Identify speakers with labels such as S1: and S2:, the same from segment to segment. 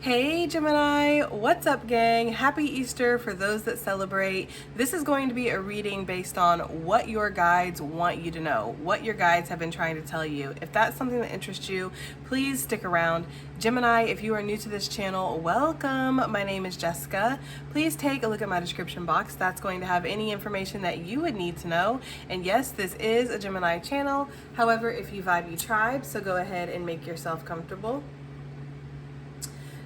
S1: Hey Gemini, what's up gang? Happy Easter for those that celebrate. This is going to be a reading based on what your guides want you to know, what your guides have been trying to tell you. If that's something that interests you, please stick around. Gemini, if you are new to this channel, welcome. My name is Jessica. Please take a look at my description box. That's going to have any information that you would need to know. And yes, this is a Gemini channel. However, if you vibe, you tribe, so go ahead and make yourself comfortable.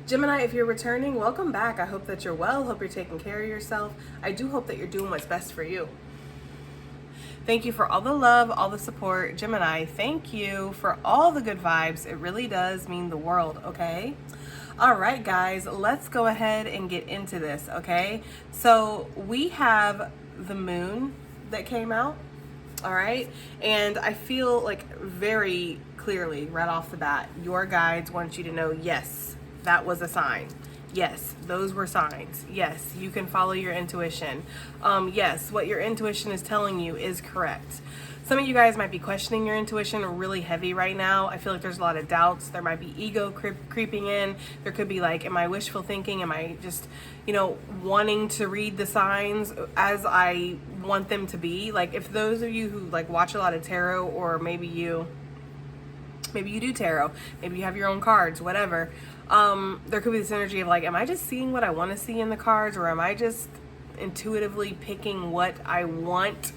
S1: Gemini, if you're returning, welcome back. I hope that you're well. Hope you're taking care of yourself. I do hope that you're doing what's best for you. Thank you for all the love, all the support. Gemini, thank you for all the good vibes. It really does mean the world, okay? All right, guys, let's go ahead and get into this, okay? So we have the moon that came out, all right? And I feel like very clearly right off the bat, your guides want you to know, yes, that was a sign. Yes, those were signs. Yes, you can follow your intuition. Yes, what your intuition is telling you is correct. Some of you guys might be questioning your intuition really heavy right now. I feel like there's a lot of doubts. There might be ego creeping in. There could be like, am I wishful thinking? Am I just, wanting to read the signs as I want them to be? Like if those of you who like watch a lot of tarot, or maybe you do tarot, maybe you have your own cards, whatever. There could be this energy of like, am I just seeing what I want to see in the cards, or am I just intuitively picking what I want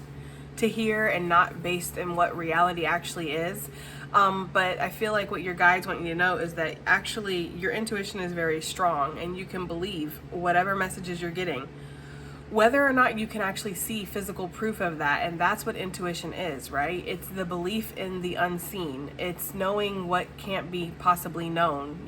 S1: to hear and not based in what reality actually is? But I feel like what your guides want you to know is that actually your intuition is very strong and you can believe whatever messages you're getting, whether or not you can actually see physical proof of that. And that's what intuition is, right? It's the belief in the unseen. It's knowing what can't be possibly known,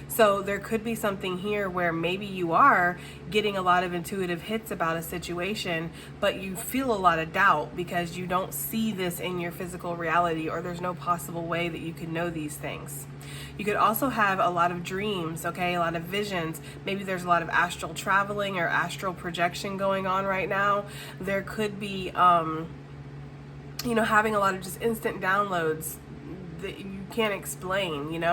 S1: So there could be something here where maybe you are getting a lot of intuitive hits about a situation, but you feel a lot of doubt because you don't see this in your physical reality, or there's no possible way that you can know these things. You could also have a lot of dreams, okay, a lot of visions. Maybe there's a lot of astral traveling or astral projection going on right now. There could be, having a lot of just instant downloads that you can't explain,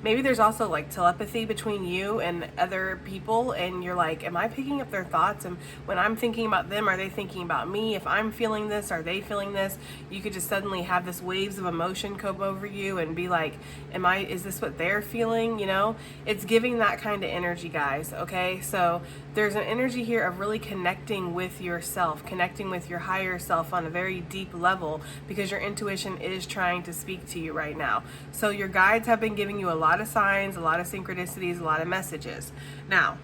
S1: Maybe there's also like telepathy between you and other people, and you're like, am I picking up their thoughts? And when I'm thinking about them, are they thinking about me? If I'm feeling this, are they feeling this? You could just suddenly have this waves of emotion come over you and be like, is this what they're feeling? It's giving that kind of energy, guys. Okay. So there's an energy here of really connecting with yourself, connecting with your higher self on a very deep level, because your intuition is trying to speak to you right now. So your guides have been giving you a lot of signs, a lot of synchronicities, a lot of messages. Now,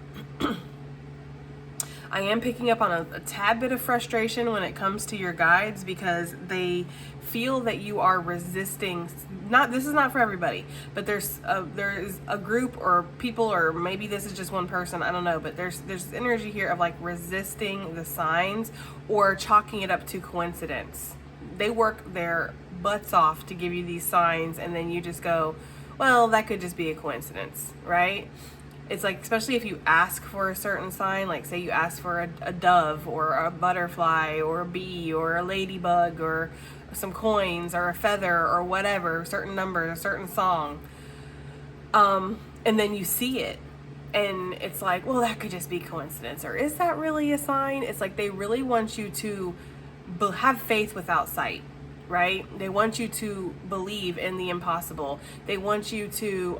S1: I am picking up on a tad bit of frustration when it comes to your guides, because they feel that you are resisting. This is not for everybody, but there is a group or people, or maybe this is just one person, I don't know, but there's this energy here of like resisting the signs or chalking it up to coincidence. They work their butts off to give you these signs, and then you just go, well, that could just be a coincidence, right? It's like, especially if you ask for a certain sign, like say you ask for a dove or a butterfly or a bee or a ladybug or some coins or a feather or whatever, certain numbers, a certain song, and then you see it and it's like, well, that could just be coincidence, or is that really a sign? It's like they really want you to have faith without sight, right? They want you to believe in the impossible. They want you to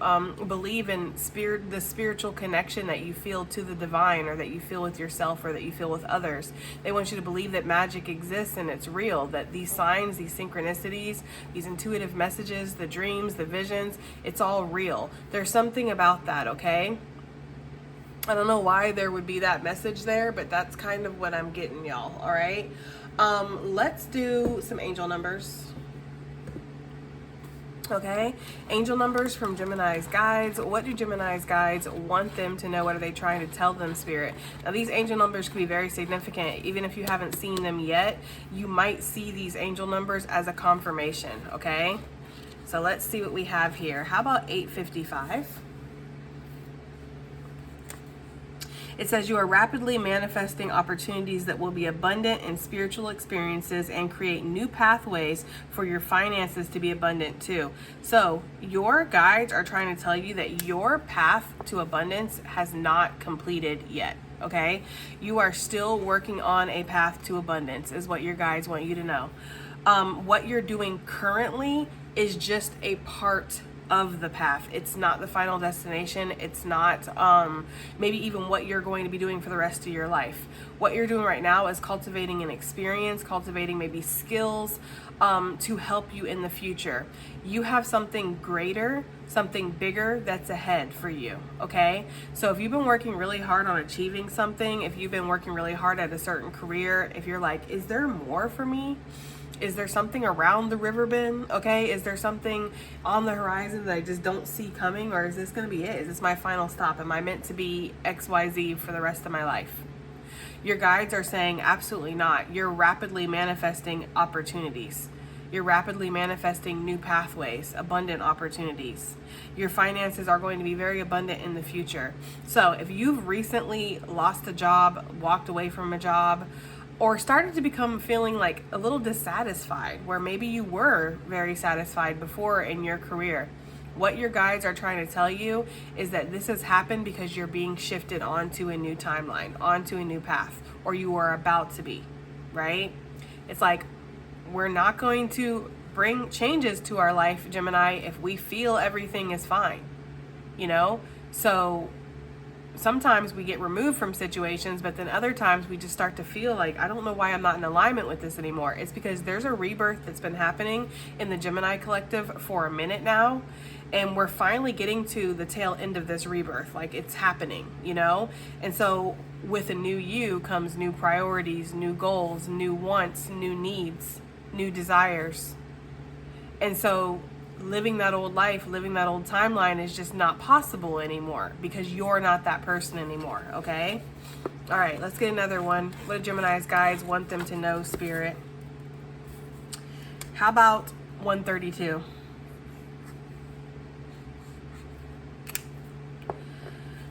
S1: believe in the spiritual connection that you feel to the divine, or that you feel with yourself, or that you feel with others. They want you to believe that magic exists and it's real, that these signs, these synchronicities, these intuitive messages, the dreams, the visions, it's all real. There's something about that, okay? I don't know why there would be that message there, but that's kind of what I'm getting, y'all, all right? Let's do some angel numbers. Okay, angel numbers from Gemini's guides. What do Gemini's guides want them to know? What are they trying to tell them, Spirit? Now, these angel numbers can be very significant. Even if you haven't seen them yet, you might see these angel numbers as a confirmation, okay? So let's see what we have here. How about 855? It says you are rapidly manifesting opportunities that will be abundant in spiritual experiences and create new pathways for your finances to be abundant too. So your guides are trying to tell you that your path to abundance has not completed yet. Okay, you are still working on a path to abundance, is what your guides want you to know. What you're doing currently is just a part of the path. It's not the final destination. It's not maybe even what you're going to be doing for the rest of your life. What you're doing right now is cultivating an experience, cultivating maybe skills to help you in the future. You have something greater, something bigger that's ahead for you, okay? So if you've been working really hard on achieving something, if you've been working really hard at a certain career, if you're like, is there more for me? Is there something around the river bend? Okay, is there something on the horizon that I just don't see coming? Or is this gonna be it? Is this my final stop? Am I meant to be XYZ for the rest of my life? Your guides are saying absolutely not. You're rapidly manifesting opportunities. You're rapidly manifesting new pathways, abundant opportunities. Your finances are going to be very abundant in the future. So if you've recently lost a job, walked away from a job, or started to become feeling like a little dissatisfied, where maybe you were very satisfied before in your career, what your guides are trying to tell you is that this has happened because you're being shifted onto a new timeline, onto a new path, or you are about to be, right? It's like, we're not going to bring changes to our life, Gemini, if we feel everything is fine, you know? So sometimes we get removed from situations, but then other times we just start to feel like, I don't know why I'm not in alignment with this anymore. It's because there's a rebirth that's been happening in the Gemini collective for a minute now, and we're finally getting to the tail end of this rebirth. Like, it's happening, you know? And so with a new you comes new priorities, new goals, new wants, new needs, new desires. And so living that old life, living that old timeline is just not possible anymore because you're not that person anymore, okay? All right, let's get another one. What do Gemini's guides want them to know, Spirit? How about 132?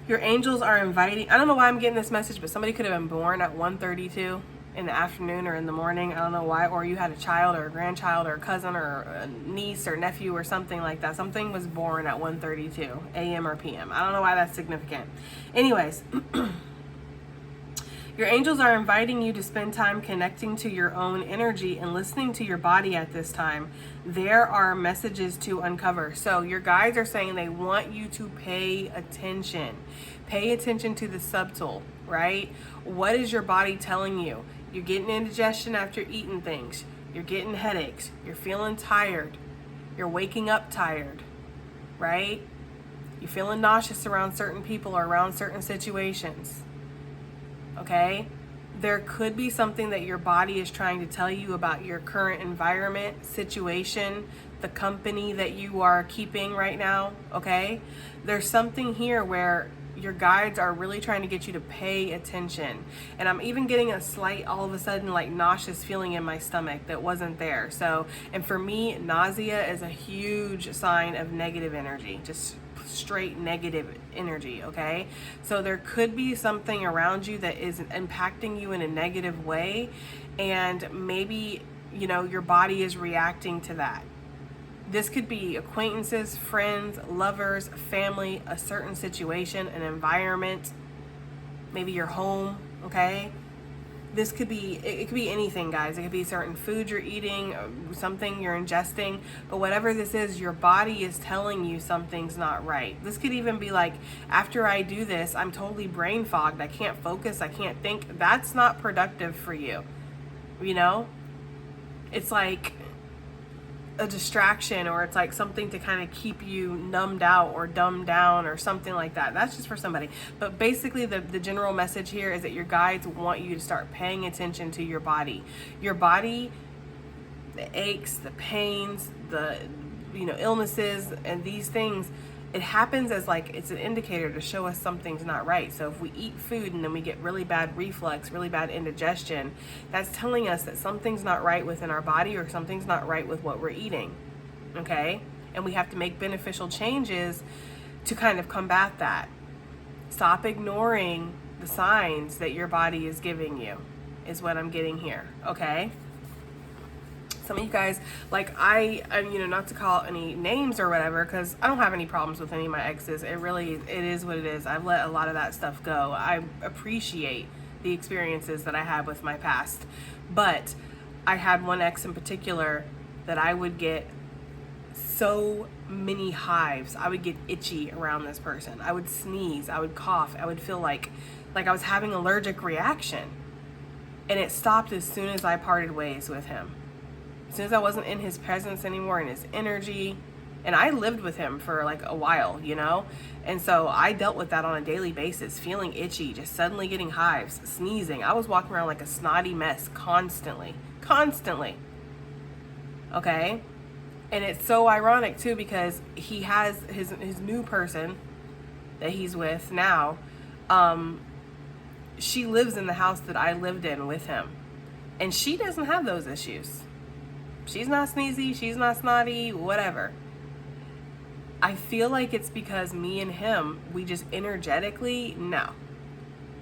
S1: Your angels are inviting, I don't know why I'm getting this message, but somebody could have been born at 1:32 in the afternoon or in the morning. I don't know why. Or you had a child or a grandchild or a cousin or a niece or nephew or something like that. Something was born at 1:32 a.m. or p.m. I don't know why that's significant. Anyways, your angels are inviting you to spend time connecting to your own energy and listening to your body at this time. There are messages to uncover. So your guides are saying they want you to pay attention. Pay attention to the subtle, right? What is your body telling you? You're getting indigestion after eating things. You're getting headaches. You're feeling tired. You're waking up tired, right? You're feeling nauseous around certain people or around certain situations. Okay? There could be something that your body is trying to tell you about your current environment, situation, the company that you are keeping right now, okay? There's something here where your guides are really trying to get you to pay attention. And I'm even getting a slight, all of a sudden, like nauseous feeling in my stomach that wasn't there. So, and for me, nausea is a huge sign of negative energy, just straight negative energy, okay? So there could be something around you that is impacting you in a negative way, and maybe, you know, your body is reacting to that. This could be acquaintances, friends, lovers, family, a certain situation, an environment, maybe your home, okay? This could be, it could be anything, guys. It could be certain food you're eating, something you're ingesting, but whatever this is, your body is telling you something's not right. This could even be like, after I do this, I'm totally brain fogged. I can't focus. I can't think. That's not productive for you. You know? It's like a distraction, or it's like something to kind of keep you numbed out or dumbed down or something like that. That's just for somebody. But basically the general message here is that your guides want you to start paying attention to your body. Your body, the aches, the pains, the, you know, illnesses and these things, it happens as like, it's an indicator to show us something's not right. So if we eat food and then we get really bad reflux, really bad indigestion, that's telling us that something's not right within our body, or something's not right with what we're eating, okay? And we have to make beneficial changes to kind of combat that. Stop ignoring the signs that your body is giving you is what I'm getting here, okay? Some of you guys, like I'm, you know, not to call any names or whatever, because I don't have any problems with any of my exes. It is what it is. I've let a lot of that stuff go. I appreciate the experiences that I had with my past. But I had one ex in particular that I would get so many hives. I would get itchy around this person. I would sneeze. I would cough. I would feel like I was having an allergic reaction. And it stopped as soon as I parted ways with him. As soon as I wasn't in his presence anymore, in his energy. And I lived with him for like a while, you know? And so I dealt with that on a daily basis, feeling itchy, just suddenly getting hives, sneezing. I was walking around like a snotty mess constantly. Okay? And it's so ironic too, because he has his new person that he's with now. She lives in the house that I lived in with him. And she doesn't have those issues. She's not sneezy, she's not snotty, whatever. I feel like it's because me and him, we just energetically, no.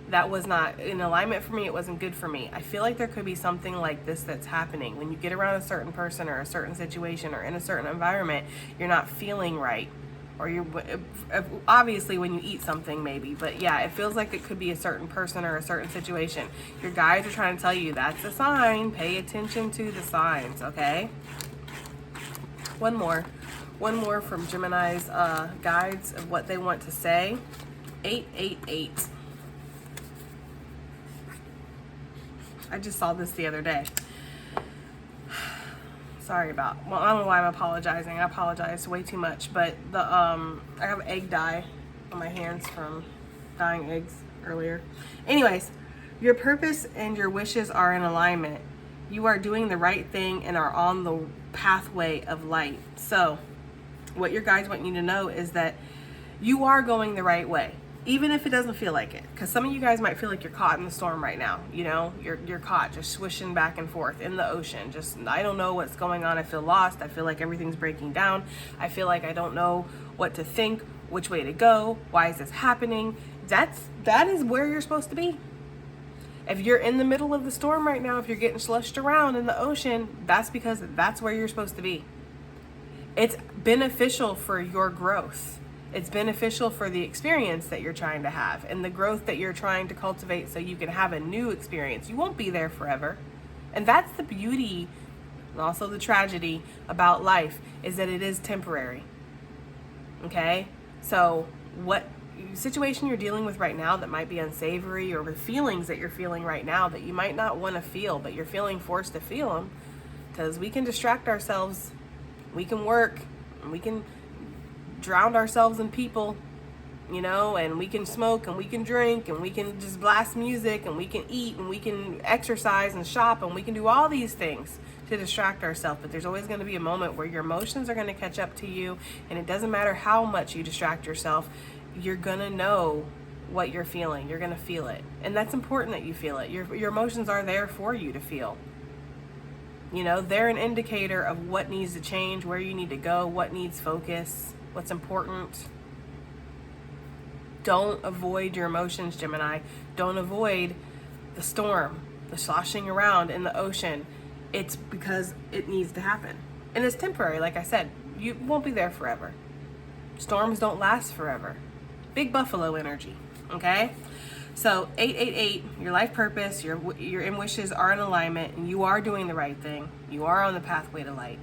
S1: That was not in alignment for me. It wasn't good for me. I feel like there could be something like this that's happening. When you get around a certain person or a certain situation or in a certain environment, you're not feeling right. Or you're, obviously when you eat something maybe, but yeah, it feels like it could be a certain person or a certain situation. Your guides are trying to tell you that's a sign. Pay attention to the signs, okay? One more from Gemini's guides of what they want to say. 888. I just saw this the other day. Sorry about, well, I don't know why I'm apologizing. I apologize way too much, but the I have egg dye on my hands from dyeing eggs earlier. Anyways, your purpose and your wishes are in alignment. You are doing the right thing and are on the pathway of light. So what your guides want you to know is that you are going the right way, even if it doesn't feel like it. Because some of you guys might feel like you're caught in the storm right now. You know, you're caught just swishing back and forth in the ocean. Just, I don't know what's going on. I feel lost. I feel like everything's breaking down. I feel like I don't know what to think, which way to go. Why is this happening? That is where you're supposed to be. If you're in the middle of the storm right now, if you're getting slushed around in the ocean, that's because that's where you're supposed to be. It's beneficial for your growth. It's beneficial for the experience that you're trying to have and the growth that you're trying to cultivate so you can have a new experience. You won't be there forever. And that's the beauty and also the tragedy about life, is that it is temporary. Okay? So what situation you're dealing with right now that might be unsavory, or the feelings that you're feeling right now that you might not want to feel, but you're feeling forced to feel them, because we can distract ourselves, we can work, and we can drown ourselves in people, you know, and we can smoke and we can drink and we can just blast music and we can eat and we can exercise and shop and we can do all these things to distract ourselves. But there's always going to be a moment where your emotions are going to catch up to you, and it doesn't matter how much you distract yourself, you're going to know what you're feeling. You're going to feel it. And that's important that you feel it. Your emotions are there for you to feel. You know, they're an indicator of what needs to change, where you need to go, what needs focus, what's important. Don't avoid your emotions, Gemini. Don't avoid the storm, the sloshing around in the ocean. It's because it needs to happen. And it's temporary, like I said. You won't be there forever. Storms don't last forever. Big buffalo energy, okay? So 888, your life purpose, your wishes are in alignment, and you are doing the right thing. You are on the pathway to light.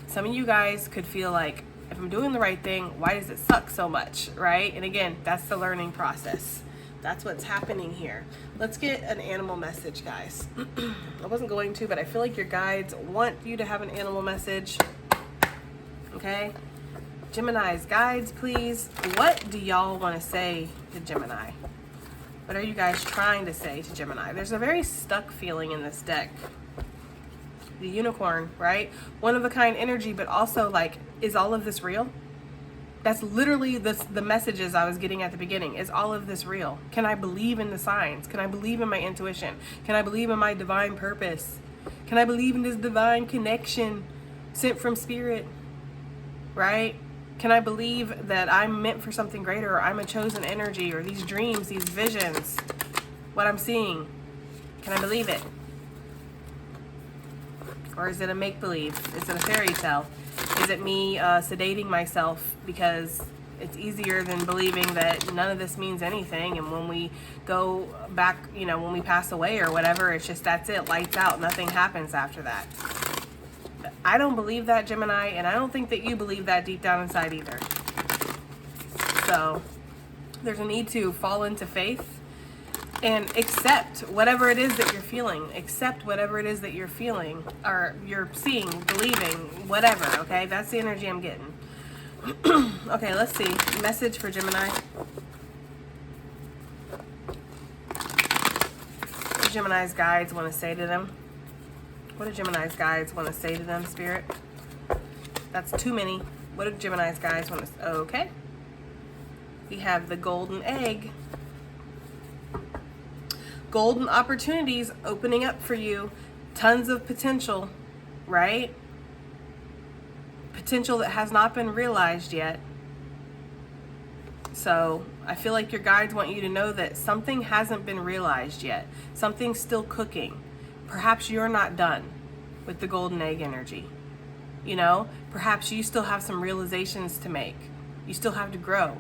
S1: Some of you guys could feel like, if I'm doing the right thing, why does it suck so much, right? And again, that's the learning process. That's what's happening here. Let's get an animal message, guys. I wasn't going to, but I feel like your guides want you to have an animal message. Okay? Gemini's guides, please. What do y'all want to say to Gemini? What are you guys trying to say to Gemini? There's a very stuck feeling in this deck. The unicorn, right? One of a kind energy, but also like, is all of this real? That's literally the messages I was getting at the beginning. Is all of this real? Can I believe in the signs? Can I believe in my intuition? Can I believe in my divine purpose? Can I believe in this divine connection sent from spirit? Right? Can I believe that I'm meant for something greater, or I'm a chosen energy, or these dreams, these visions, what I'm seeing? Can I believe it? Or is it a make-believe? Is it a fairy tale? Is it me sedating myself because it's easier than believing that none of this means anything, and when we go back, you know, when we pass away or whatever, it's just that's it, lights out, nothing happens after that. I don't believe that, Gemini, and I don't think that you believe that deep down inside either. So there's a need to fall into faith and accept whatever it is that you're feeling. Accept whatever it is that you're feeling, or you're seeing, believing, whatever, okay? That's the energy I'm getting. Okay, let's see. Message for Gemini. What do Gemini's guides want to say to them? What do Gemini's guides want to say to them, Spirit? That's too many. What do Gemini's guides want to say? Okay. We have the golden egg. Golden opportunities opening up for you. Tons of potential, right? Potential that has not been realized yet. So I feel like your guides want you to know that something hasn't been realized yet. Something's still cooking. Perhaps you're not done with the golden egg energy. You know, perhaps you still have some realizations to make. You still have to grow.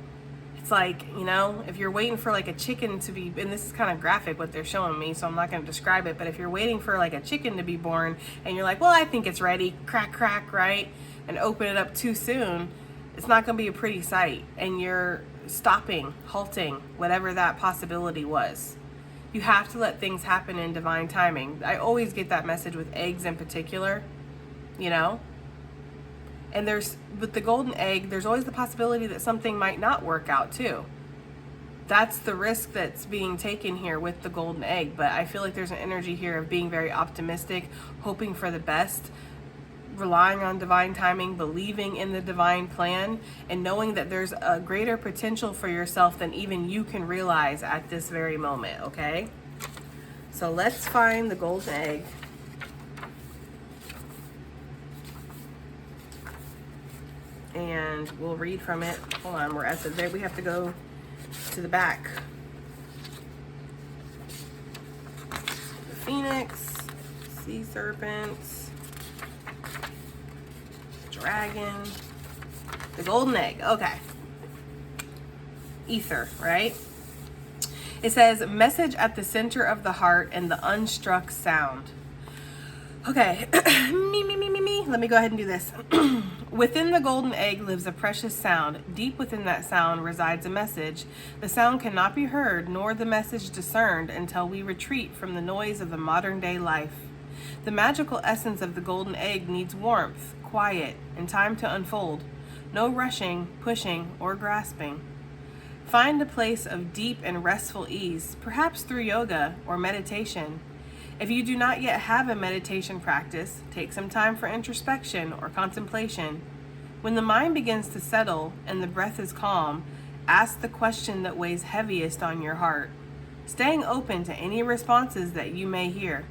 S1: It's like, you know, if you're waiting for like a chicken to be, and this is kind of graphic what they're showing me, so I'm not going to describe it, but if you're waiting for like a chicken to be born and you're like, well, I think it's ready, crack, crack, right? And open it up too soon, it's not going to be a pretty sight. And you're stopping, halting, whatever that possibility was. You have to let things happen in divine timing. I always get that message with eggs in particular, you know? And with the golden egg, there's always the possibility that something might not work out too. That's the risk that's being taken here with the golden egg. But I feel like there's an energy here of being very optimistic, hoping for the best, relying on divine timing, believing in the divine plan, and knowing that there's a greater potential for yourself than even you can realize at this very moment, okay? So let's find the golden egg. And we'll read from it. Hold on, we're at the, we have to go to the back. The Phoenix, Sea Serpents, Dragon, the golden egg. Okay. Ether, right? It says, message at the center of the heart and the unstruck sound. Okay. me. Let me go ahead and do this. Within the golden egg lives a precious sound. Deep within that sound resides a message. The sound cannot be heard, nor the message discerned, until we retreat from the noise of the modern day life. The magical essence of the golden egg needs warmth, quiet, and time to unfold. No rushing, pushing, or grasping. Find a place of deep and restful ease, perhaps through yoga or meditation. If you do not yet have a meditation practice, take some time for introspection or contemplation. When the mind begins to settle and the breath is calm, ask the question that weighs heaviest on your heart, staying open to any responses that you may hear.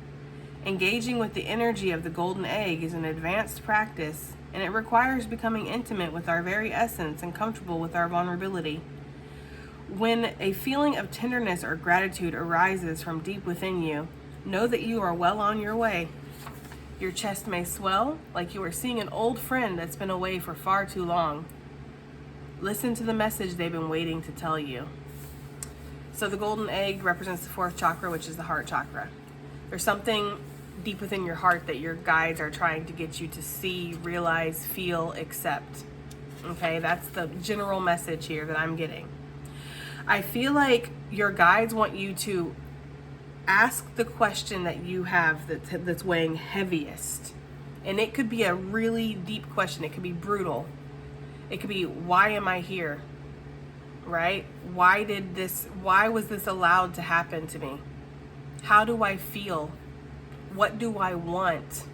S1: Engaging with the energy of the golden egg is an advanced practice, and it requires becoming intimate with our very essence and comfortable with our vulnerability. When a feeling of tenderness or gratitude arises from deep within you, know that you are well on your way. Your chest may swell like you are seeing an old friend that's been away for far too long. Listen to the message they've been waiting to tell you. So the golden egg represents the fourth chakra, which is the heart chakra. There's something deep within your heart that your guides are trying to get you to see, realize, feel, accept. Okay, that's the general message here that I'm getting. I feel like your guides want you to ask the question that you have that's weighing heaviest. And it could be a really deep question. It could be brutal. It could be, why am I here? Right? Why was this allowed to happen to me? How do I feel? What do I want?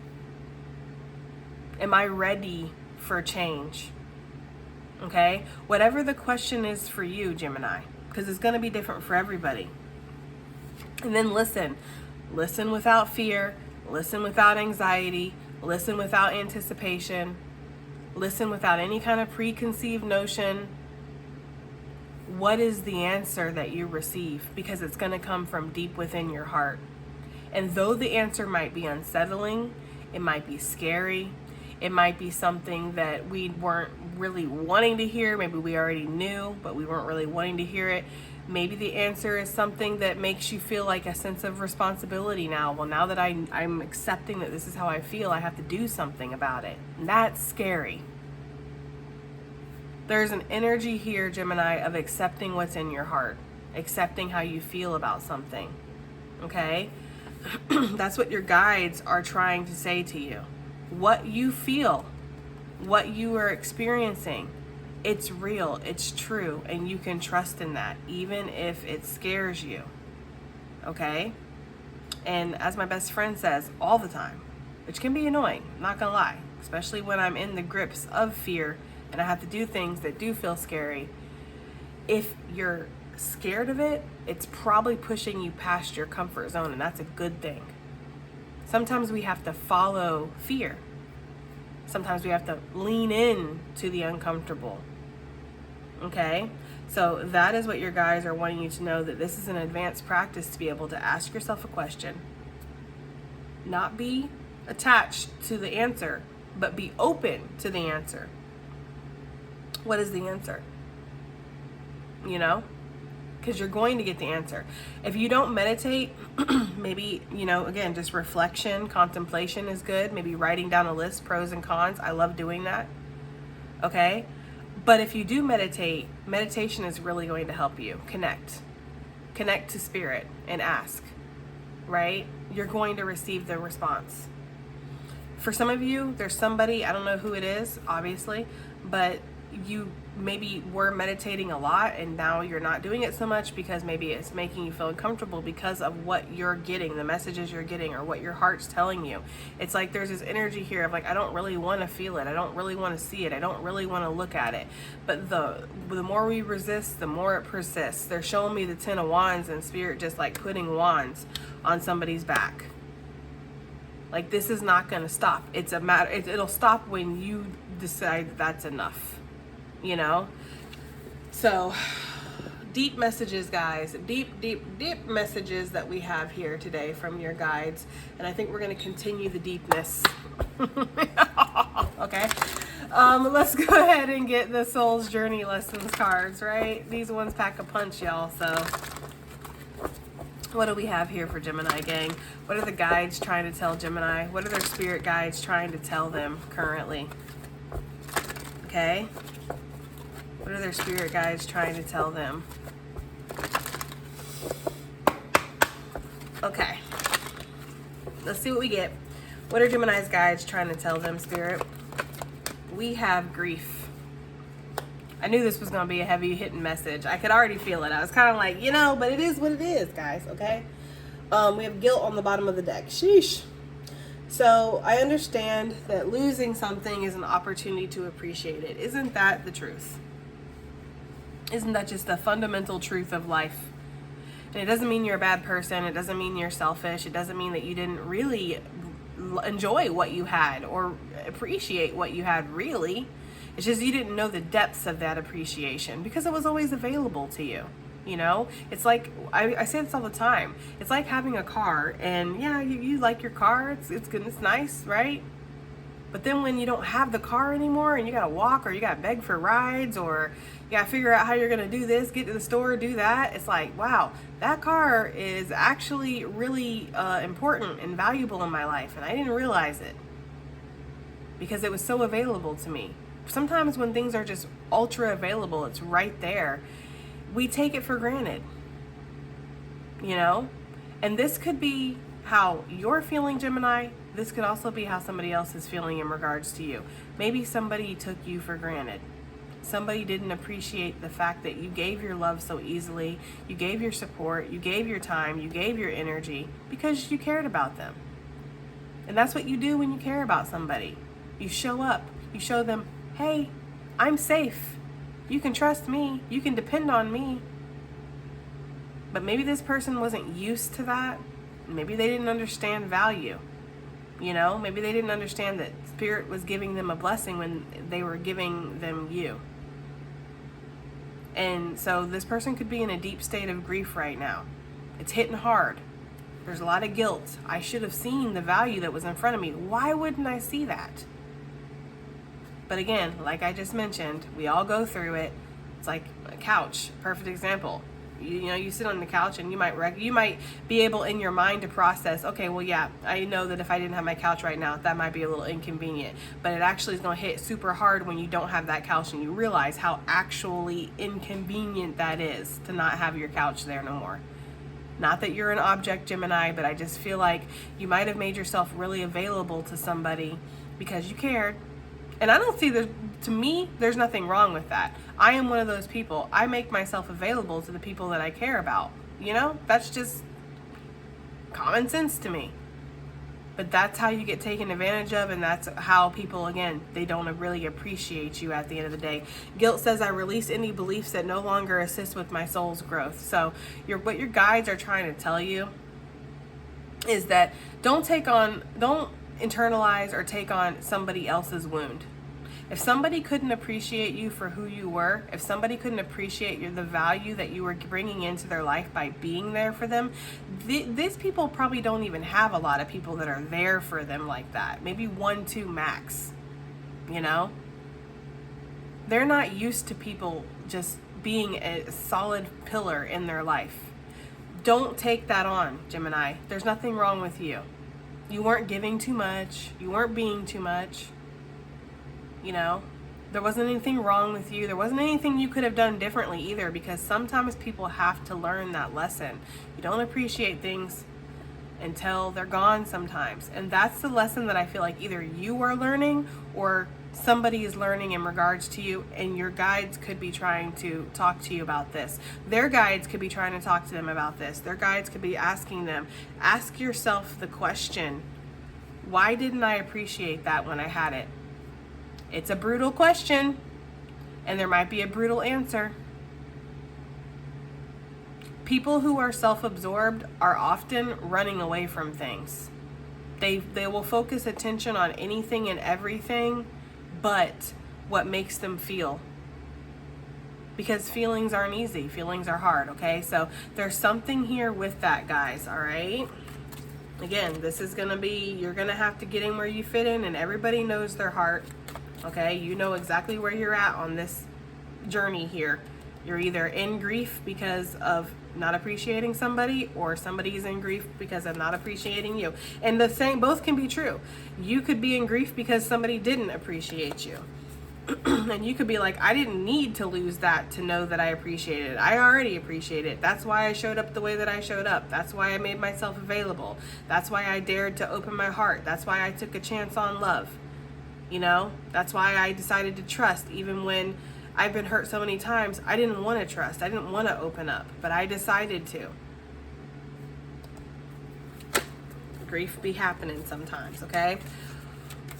S1: Am I ready for change? Okay? Whatever the question is for you, Gemini, because it's going to be different for everybody. And then listen. Listen without fear. Listen without anxiety. Listen without anticipation. Listen without any kind of preconceived notion. What is the answer that you receive? Because it's going to come from deep within your heart. And though the answer might be unsettling, it might be scary, it might be something that we weren't really wanting to hear. Maybe we already knew, but we weren't really wanting to hear it. Maybe the answer is something that makes you feel like a sense of responsibility now. Well, now that I'm accepting that this is how I feel, I have to do something about it. And that's scary. There's an energy here, Gemini, of accepting what's in your heart, accepting how you feel about something, okay? That's what your guides are trying to say to you. What you feel, what you are experiencing, it's real, it's true, and you can trust in that, even if it scares you, okay? And as my best friend says all the time, which can be annoying, not gonna lie, especially when I'm in the grips of fear and I have to do things that do feel scary. If you're scared of it, it's probably pushing you past your comfort zone, and that's a good thing. Sometimes we have to follow fear. Sometimes we have to lean in to the uncomfortable. Okay? So that is what your guides are wanting you to know, that this is an advanced practice to be able to ask yourself a question. Not be attached to the answer, but be open to the answer. What is the answer? You know? Because you're going to get the answer. If you don't meditate, maybe, again, just reflection, contemplation is good. Maybe writing down a list, pros and cons. I love doing that. Okay? But if you do meditate, meditation is really going to help you connect to spirit and ask, right? You're going to receive the response. For some of you, there's somebody, I don't know who it is, obviously, but you maybe were meditating a lot and now you're not doing it so much because maybe it's making you feel uncomfortable because of what you're getting, the messages you're getting, or what your heart's telling you. It's like there's this energy here of like, I don't really want to feel it, I don't really want to see it, I don't really want to look at it. But the more we resist, the more it persists. They're showing me the 10 of Wands and spirit just like putting wands on somebody's back. Like, this is not going to stop. It's a matter, it'll stop when you decide that that's enough. So deep messages, guys, deep messages that we have here today from your guides. And I think we're going to continue the deepness. Okay. Let's go ahead and get the Soul's Journey Lessons cards, right? These ones pack a punch, y'all. So what do we have here for Gemini, gang? What are the guides trying to tell Gemini? What are their spirit guides trying to tell them currently? Okay. What are their spirit guides trying to tell them? Okay. Let's see what we get. What are Gemini's guides trying to tell them, spirit? We have grief. I knew this was going to be a heavy hitting message. I could already feel it. I was kind of like, but it is what it is, guys, okay? We have guilt on the bottom of the deck. Sheesh. So I understand that losing something is an opportunity to appreciate it. Isn't that the truth? Isn't that just the fundamental truth of life? And it doesn't mean you're a bad person. It doesn't mean you're selfish. It doesn't mean that you didn't really enjoy what you had or appreciate what you had, really. It's just you didn't know the depths of that appreciation because it was always available to you. It's like, I say this all the time. It's like having a car, and yeah, you like your car. It's good. It's nice, right? But then when you don't have the car anymore and you got to walk, or you got to beg for rides, or you got to figure out how you're going to do this, get to the store, do that. It's like, wow, that car is actually really important and valuable in my life. And I didn't realize it because it was so available to me. Sometimes when things are just ultra available, it's right there. We take it for granted, And this could be how you're feeling, Gemini. This could also be how somebody else is feeling in regards to you. Maybe somebody took you for granted. Somebody didn't appreciate the fact that you gave your love so easily. You gave your support. You gave your time. You gave your energy because you cared about them. And that's what you do when you care about somebody. You show up. You show them, hey, I'm safe. You can trust me. You can depend on me. But maybe this person wasn't used to that. Maybe they didn't understand value. You know, maybe they didn't understand that Spirit was giving them a blessing when they were giving them you. And so this person could be in a deep state of grief right now. It's hitting hard. There's a lot of guilt. I should have seen the value that was in front of me. Why wouldn't I see that? But again, like I just mentioned, we all go through it. It's like a couch, perfect example. You know, you sit on the couch and you might be able in your mind to process, okay, well, yeah, I know that if I didn't have my couch right now, that might be a little inconvenient. But it actually is going to hit super hard when you don't have that couch and you realize how actually inconvenient that is to not have your couch there no more. Not that you're an object, Gemini, but I just feel like you might have made yourself really available to somebody because you cared. And I don't see to me, there's nothing wrong with that. I am one of those people. I make myself available to the people that I care about. You know, that's just common sense to me. But that's how you get taken advantage of, and that's how people, again, they don't really appreciate you at the end of the day. Guilt says, I release any beliefs that no longer assist with my soul's growth. So what your guides are trying to tell you is that don't internalize or take on somebody else's wound. If somebody couldn't appreciate you for who you were, if somebody couldn't appreciate the value that you were bringing into their life by being there for them, these people probably don't even have a lot of people that are there for them like that. Maybe 1, 2 max, you know? They're not used to people just being a solid pillar in their life. Don't take that on, Gemini. There's nothing wrong with you. You weren't giving too much. You weren't being too much. You know, there wasn't anything wrong with you. There wasn't anything you could have done differently either, because sometimes people have to learn that lesson. You don't appreciate things until they're gone sometimes. And that's the lesson that I feel like either you are learning or somebody is learning in regards to you, and your guides could be trying to talk to you about this. Their guides could be trying to talk to them about this. Their guides could be asking them. Ask yourself the question, why didn't I appreciate that when I had it? It's a brutal question, and there might be a brutal answer. People who are self-absorbed are often running away from things. They will focus attention on anything and everything but what makes them feel. Because feelings aren't easy. Feelings are hard, okay? So there's something here with that, guys, all right? Again, this is going to be, you're going to have to get in where you fit in, and everybody knows their heart. Okay, you know exactly where you're at on this journey here. You're either in grief because of not appreciating somebody, or somebody's in grief because of not appreciating you. And the same, both can be true. You could be in grief because somebody didn't appreciate you. And you could be like, I didn't need to lose that to know that I appreciate it. I already appreciate it. That's why I showed up the way that I showed up. That's why I made myself available. That's why I dared to open my heart. That's why I took a chance on love. You know, that's why I decided to trust, even when I've been hurt so many times. I didn't want to trust. I didn't want to open up, but I decided to. Grief be happening sometimes, okay?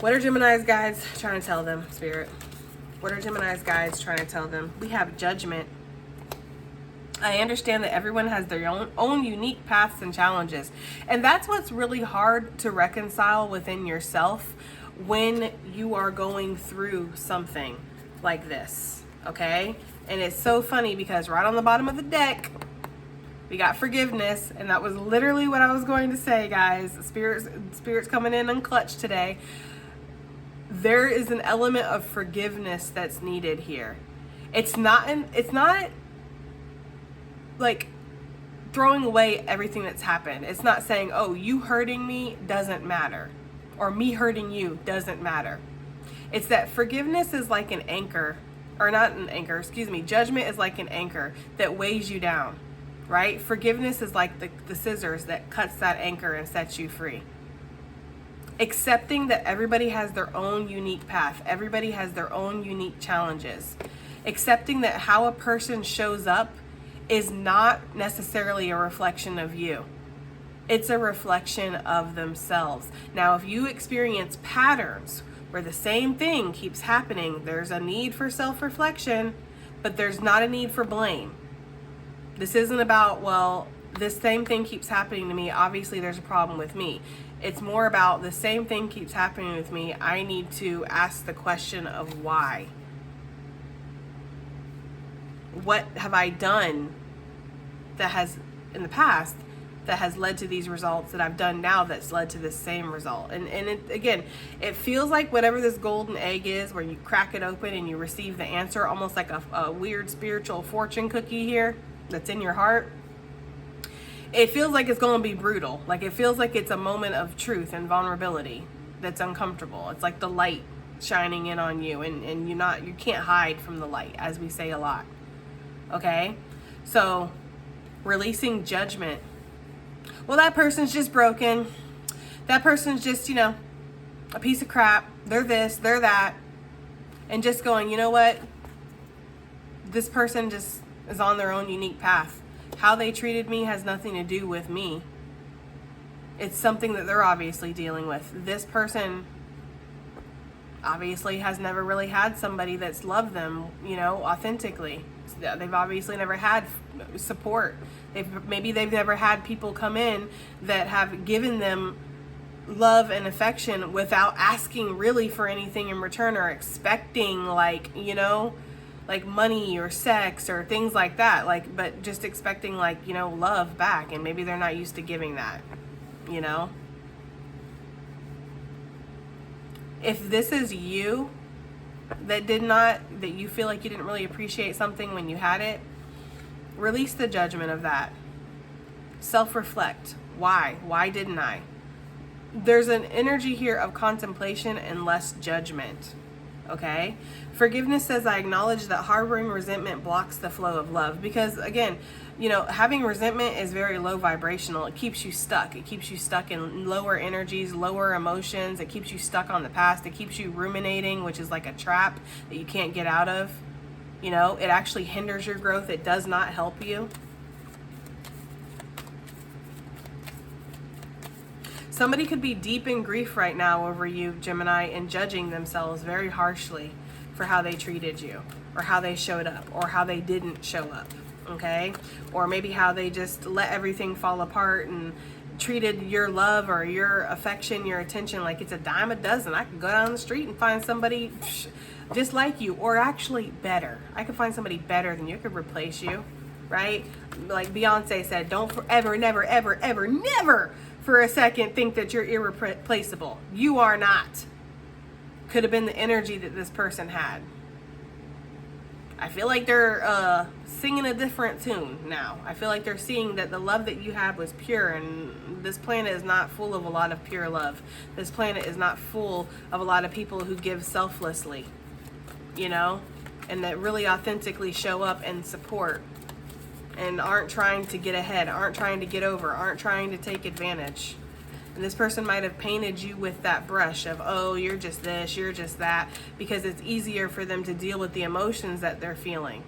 S1: What are Gemini's guides trying to tell them, Spirit? What are Gemini's guides trying to tell them? We have judgment. I understand that everyone has their own unique paths and challenges. And that's what's really hard to reconcile within yourself when you are going through something like this, okay? And it's so funny because right on the bottom of the deck, we got forgiveness, and that was literally what I was going to say, guys. Spirit's coming in unclutched today. There is an element of forgiveness that's needed here. It's not like throwing away everything that's happened. It's not saying, oh, you hurting me doesn't matter, or me hurting you doesn't matter. It's that forgiveness is like an anchor, or not an anchor, excuse me. Judgment is like an anchor that weighs you down, right? Forgiveness is like the scissors that cuts that anchor and sets you free. Accepting that everybody has their own unique path. Everybody has their own unique challenges. Accepting that how a person shows up is not necessarily a reflection of you. It's a reflection of themselves. Now, if you experience patterns where the same thing keeps happening, there's a need for self-reflection, but there's not a need for blame. This isn't about, well, this same thing keeps happening to me. Obviously, there's a problem with me. It's more about the same thing keeps happening with me. I need to ask the question of why. What have I done that has, in the past, that has led to these results that I've done now that's led to the same result? And it, again, it feels like whatever this golden egg is, where you crack it open and you receive the answer, almost like a weird spiritual fortune cookie here that's in your heart. It feels like it's going to be brutal. Like, it feels like it's a moment of truth and vulnerability that's uncomfortable. It's like the light shining in on you, and you can't hide from the light, as we say a lot. Okay? So, releasing judgment. Well, that person's just broken. That person's just, a piece of crap. They're this, they're that. And just going, you know what? This person just is on their own unique path. How they treated me has nothing to do with me. It's something that they're obviously dealing with. This person obviously has never really had somebody that's loved them, authentically. They've obviously never had support. Maybe they've never had people come in that have given them love and affection without asking really for anything in return, or expecting like money or sex or things like that, but just expecting love back, and maybe they're not used to giving that. If this is you that you feel like you didn't really appreciate something when you had it, release the judgment of that. Self-reflect. Why didn't I? There's an energy here of contemplation and less judgment. Okay? Forgiveness says, I acknowledge that harboring resentment blocks the flow of love. Because again, having resentment is very low vibrational. It keeps you stuck. It keeps you stuck in lower energies, lower emotions. It keeps you stuck on the past. It keeps you ruminating, which is like a trap that you can't get out of. It actually hinders your growth. It does not help you. Somebody could be deep in grief right now over you, Gemini, and judging themselves very harshly for how they treated you, or how they showed up, or how they didn't show up, okay? Or maybe how they just let everything fall apart and treated your love or your affection, your attention like it's a dime a dozen. I could go down the street and find somebody just like you, or actually better. I could find somebody better than you. Could replace you, right? Like Beyonce said, don't forever, never, ever, ever, never for a second think that you're irreplaceable. You are not. Could have been the energy that this person had. I feel like they're singing a different tune now. I feel like they're seeing that the love that you had was pure, and this planet is not full of a lot of pure love. This planet is not full of a lot of people who give selflessly, and that really authentically show up and support, and aren't trying to get ahead, aren't trying to get over, aren't trying to take advantage. And this person might have painted you with that brush of, oh, you're just this, you're just that, because it's easier for them to deal with the emotions that they're feeling.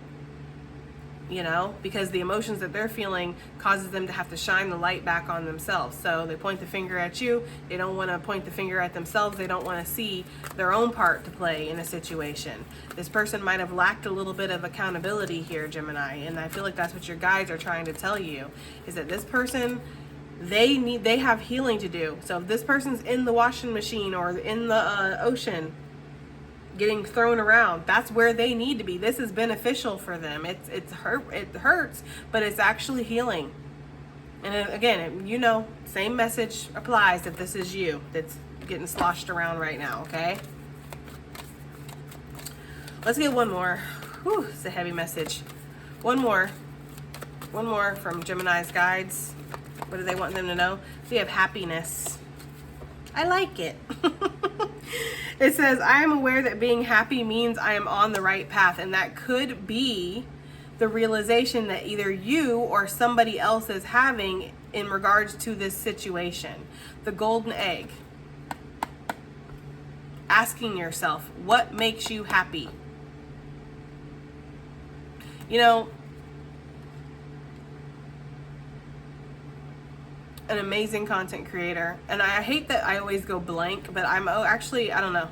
S1: Because the emotions that they're feeling causes them to have to shine the light back on themselves. So they point the finger at you. They don't want to point the finger at themselves. They don't want to see their own part to play in a situation. This person might have lacked a little bit of accountability here, Gemini. And I feel like that's what your guides are trying to tell you, is that this person, they have healing to do. So if this person's in the washing machine or in the ocean getting thrown around, that's where they need to be. This is beneficial for them. It hurts, but it's actually healing. And again, same message applies if this is you that's getting sloshed around right now, okay? Let's get one more. Whew, it's a heavy message. One more from Gemini's guides. What do they want them to know? We have happiness. I like it. It says, I am aware that being happy means I am on the right path. And that could be the realization that either you or somebody else is having in regards to this situation. The golden egg. Asking yourself, what makes you happy? An amazing content creator, and I hate that I always go blank, but I don't know,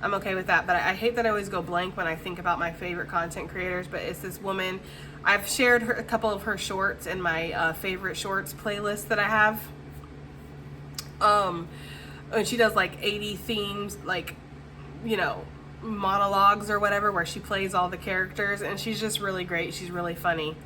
S1: I'm okay with that, but I hate that I always go blank when I think about my favorite content creators. But it's this woman. I've shared a couple of her shorts in my favorite shorts playlist that I have, And she does like 80 themes, like, you know, monologues or whatever, where she plays all the characters, and she's just really great. She's really funny.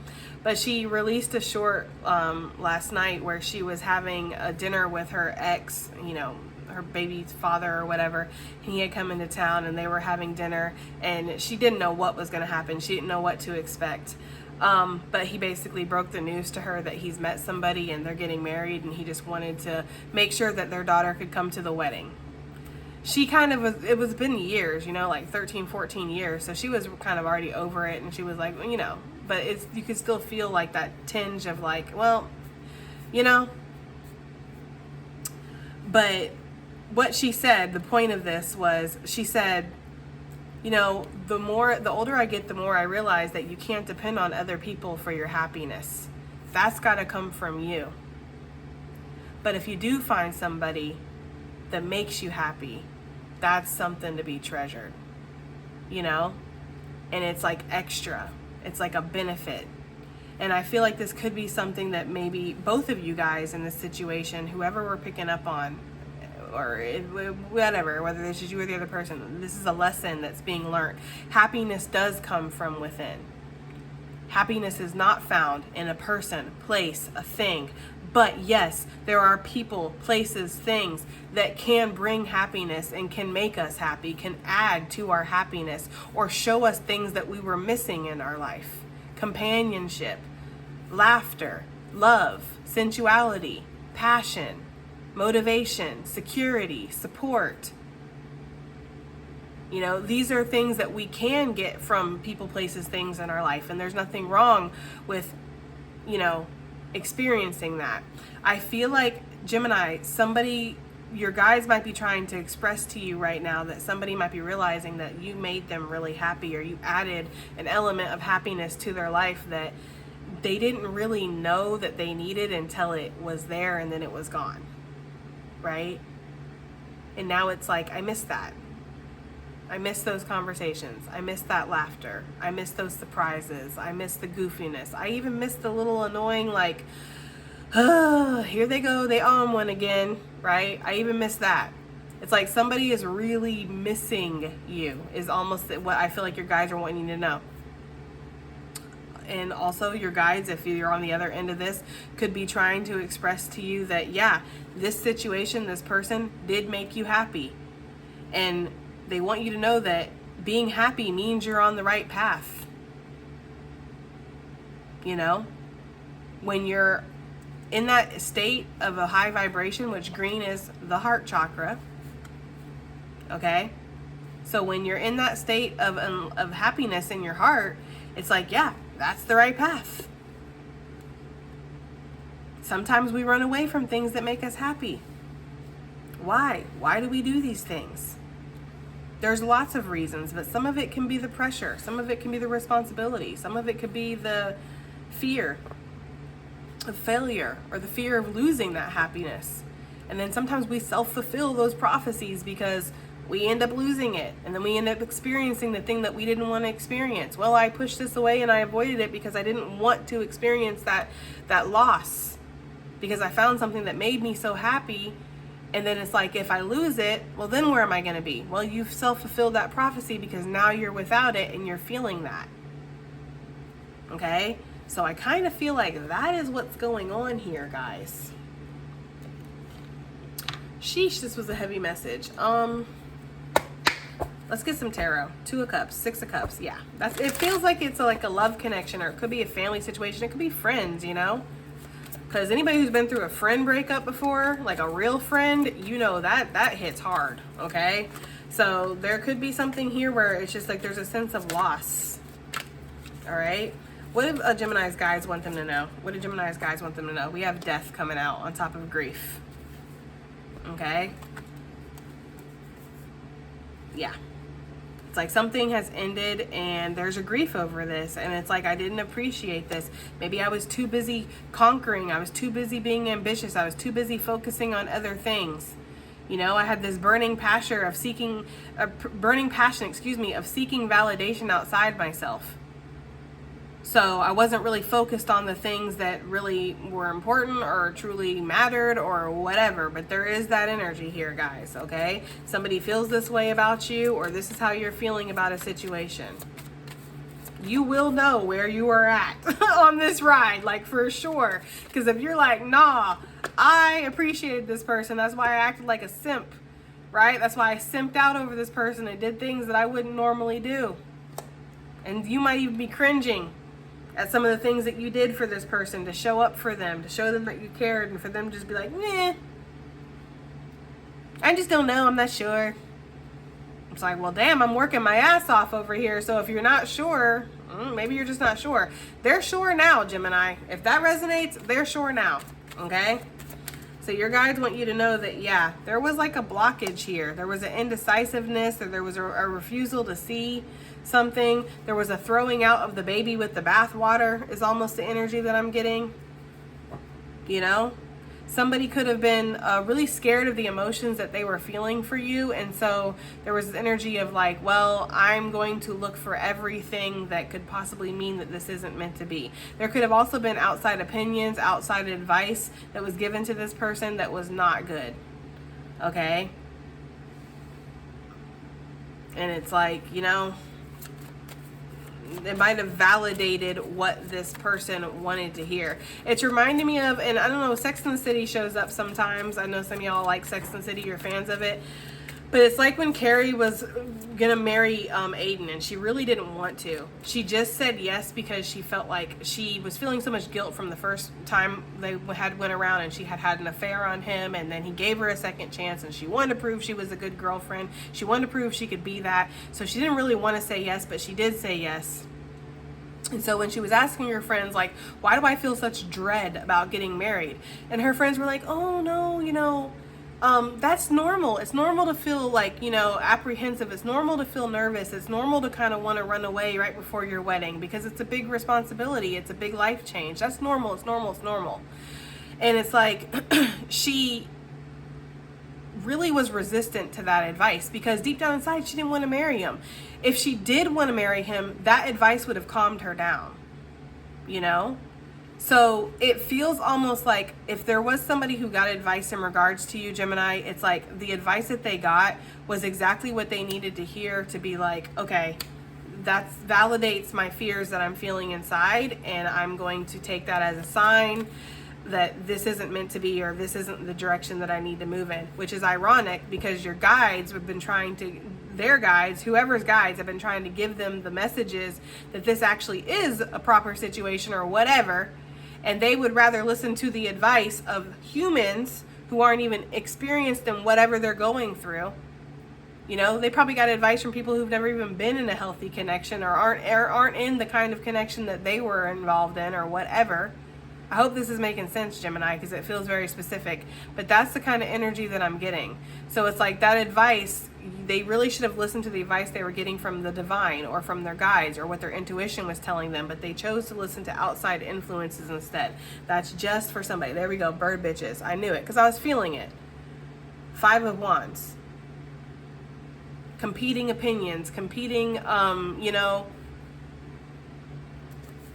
S1: But she released a short last night where she was having a dinner with her ex, you know, her baby's father or whatever. He had come into town and they were having dinner, and she didn't know what was going to happen. She didn't know what to expect. But he basically broke the news to her that he's met somebody and they're getting married, and he just wanted to make sure that their daughter could come to the wedding. She kind of was, it was been years, you know, like 13, 14 years. So she was kind of already over it, and she was like, you know, but it's, you could still feel like that tinge of like, well, you know. But what she said, the point of this was, she said, you know, the older I get, the more I realize that you can't depend on other people for your happiness. That's got to come from you. But if you do find somebody that makes you happy, that's something to be treasured, you know? And it's like extra. It's like a benefit. And I feel like this could be something that maybe both of you guys in this situation, whoever we're picking up on, or whatever, whether this is you or the other person, this is a lesson that's being learned. Happiness does come from within. Happiness is not found in a person, place, a thing. But yes, there are people, places, things that can bring happiness and can make us happy, can add to our happiness, or show us things that we were missing in our life. Companionship, laughter, love, sensuality, passion, motivation, security, support. You know, these are things that we can get from people, places, things in our life. And there's nothing wrong with, you know, experiencing that. I feel like, Gemini, somebody, your guides might be trying to express to you right now that somebody might be realizing that you made them really happy, or you added an element of happiness to their life that they didn't really know that they needed until it was there and then it was gone. Right? And now it's like, I miss that. I miss those conversations. I miss that laughter. I miss those surprises. I miss the goofiness. I even miss the little annoying, like, here they go, they on one again, right? I even miss that. It's like somebody is really missing you, is almost what I feel like your guides are wanting you to know. And also your guides, if you're on the other end of this, could be trying to express to you that, yeah, this situation, this person did make you happy. And they want you to know that being happy means you're on the right path. You know, when you're in that state of a high vibration, which green is the heart chakra. Okay. So when you're in that state of happiness in your heart, it's like, yeah, that's the right path. Sometimes we run away from things that make us happy. Why? Why do we do these things? There's lots of reasons, but some of it can be the pressure. Some of it can be the responsibility. Some of it could be the fear of failure, or the fear of losing that happiness. And then sometimes we self-fulfill those prophecies because we end up losing it, and then we end up experiencing the thing that we didn't want to experience. Well, I pushed this away and I avoided it because I didn't want to experience that loss, because I found something that made me so happy. And then it's like, if I lose it, well, then where am I going to be? Well, you've self-fulfilled that prophecy because now you're without it and you're feeling that. Okay? So I kind of feel like that is what's going on here, guys. Sheesh, this was a heavy message. Let's get some tarot. 2 of Cups, 6 of Cups. Yeah, it feels like it's like a love connection, or it could be a family situation. It could be friends, you know? Because anybody who's been through a friend breakup before, like a real friend, you know that hits hard, okay? So there could be something here where it's just like there's a sense of loss, all right? What do Gemini's guides want them to know? What do Gemini's guides want them to know? We have death coming out on top of grief, okay? Yeah. It's like something has ended and there's a grief over this, and it's like, I didn't appreciate this. Maybe I was too busy conquering. I was too busy being ambitious. I was too busy focusing on other things. You know, I had this burning passion of seeking validation outside myself. So I wasn't really focused on the things that really were important or truly mattered or whatever. But there is that energy here, guys, okay? Somebody feels this way about you, or this is how you're feeling about a situation. You will know where you are at on this ride, like for sure. Because if you're like, nah, I appreciated this person, that's why I acted like a simp, right? That's why I simped out over this person and did things that I wouldn't normally do. And you might even be cringing at some of the things that you did for this person to show up for them, to show them that you cared, and for them to just be like, meh, I just don't know, I'm not sure. It's like, well, damn, I'm working my ass off over here. So if you're not sure, maybe you're just not sure. They're sure now, Gemini. If that resonates, they're sure now, okay? So your guides want you to know that, yeah, there was like a blockage here. There was an indecisiveness, or there was a refusal to see something. There was a throwing out of the baby with the bathwater is almost the energy that I'm getting. You know? Somebody could have been really scared of the emotions that they were feeling for you. And so there was this energy of like, well, I'm going to look for everything that could possibly mean that this isn't meant to be. There could have also been outside opinions, outside advice that was given to this person that was not good. Okay? And it's like, you know, it might have validated what this person wanted to hear. It's reminding me of, and I don't know, Sex and the City shows up sometimes. I know some of y'all like Sex and the City, you're fans of it. But it's like when Carrie was gonna marry Aiden, and she really didn't want to. She just said yes because she felt like she was feeling so much guilt from the first time they went around, and she had an affair on him, and then he gave her a second chance, and she wanted to prove she was a good girlfriend. She wanted to prove she could be that. So she didn't really want to say yes, but she did say yes. And so when she was asking her friends, like, why do I feel such dread about getting married? And her friends were like, oh no, you know, that's normal. It's normal to feel like, you know, apprehensive. It's normal to feel nervous. It's normal to kind of want to run away right before your wedding because it's a big responsibility. It's a big life change. That's normal. It's normal. It's normal. And it's like she really was resistant to that advice because deep down inside, she didn't want to marry him. If she did want to marry him, that advice would have calmed her down, you know? So it feels almost like if there was somebody who got advice in regards to you, Gemini, it's like the advice that they got was exactly what they needed to hear to be like, okay, that validates my fears that I'm feeling inside, and I'm going to take that as a sign that this isn't meant to be, or this isn't the direction that I need to move in, which is ironic because your guides have been trying to, their guides, whoever's guides have been trying to give them the messages that this actually is a proper situation or whatever. And they would rather listen to the advice of humans who aren't even experienced in whatever they're going through. You know, they probably got advice from people who've never even been in a healthy connection, or aren't in the kind of connection that they were involved in, or whatever. I hope this is making sense, Gemini, because it feels very specific. But that's the kind of energy that I'm getting. So it's like that advice, they really should have listened to the advice they were getting from the divine or from their guides or what their intuition was telling them, but they chose to listen to outside influences instead. That's just for somebody. There we go, bird bitches. I knew it because I was feeling it. 5 of Wands. Competing opinions, competing, you know,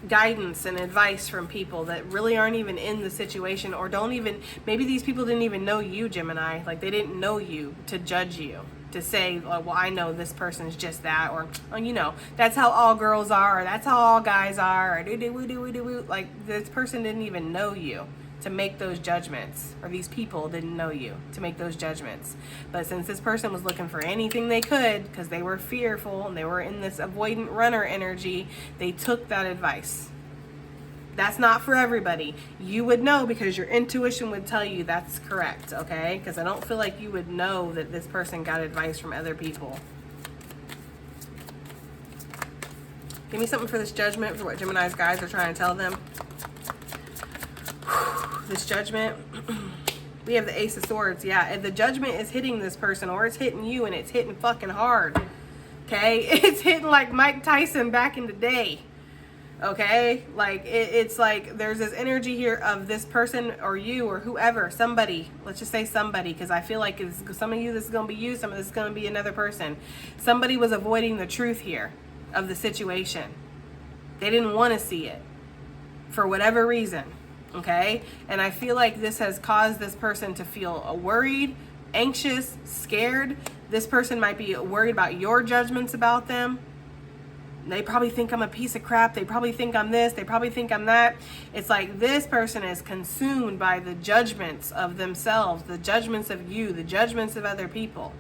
S1: guidance and advice from people that really aren't even in the situation, or don't even, maybe these people didn't even know you, Gemini. Like they didn't know you to judge you, to say, oh, well, I know this person's just that, or oh, you know, that's how all girls are, or that's how all guys are, or like this person didn't even know you to make those judgments, or these people didn't know you to make those judgments. But since this person was looking for anything they could because they were fearful and they were in this avoidant runner energy, they took that advice. That's not for everybody. You would know because your intuition would tell you that's correct, okay? Because I don't feel like you would know that this person got advice from other people. Give me something for this judgment, for what Gemini's guides are trying to tell them. This judgment, we have the Ace of Swords. Yeah, and the judgment is hitting this person, or it's hitting you, and it's hitting fucking hard. Okay, it's hitting like Mike Tyson back in the day. Okay, like it's like there's this energy here of this person or you or whoever, somebody. Let's just say somebody, because I feel like it's, some of you this is going to be you, some of this is going to be another person. Somebody was avoiding the truth here of the situation. They didn't want to see it for whatever reason, okay? And I feel like this has caused this person to feel worried, anxious, scared. This person might be worried about your judgments about them. They probably think I'm a piece of crap. They probably think I'm this. They probably think I'm that. It's like this person is consumed by the judgments of themselves, the judgments of you, the judgments of other people.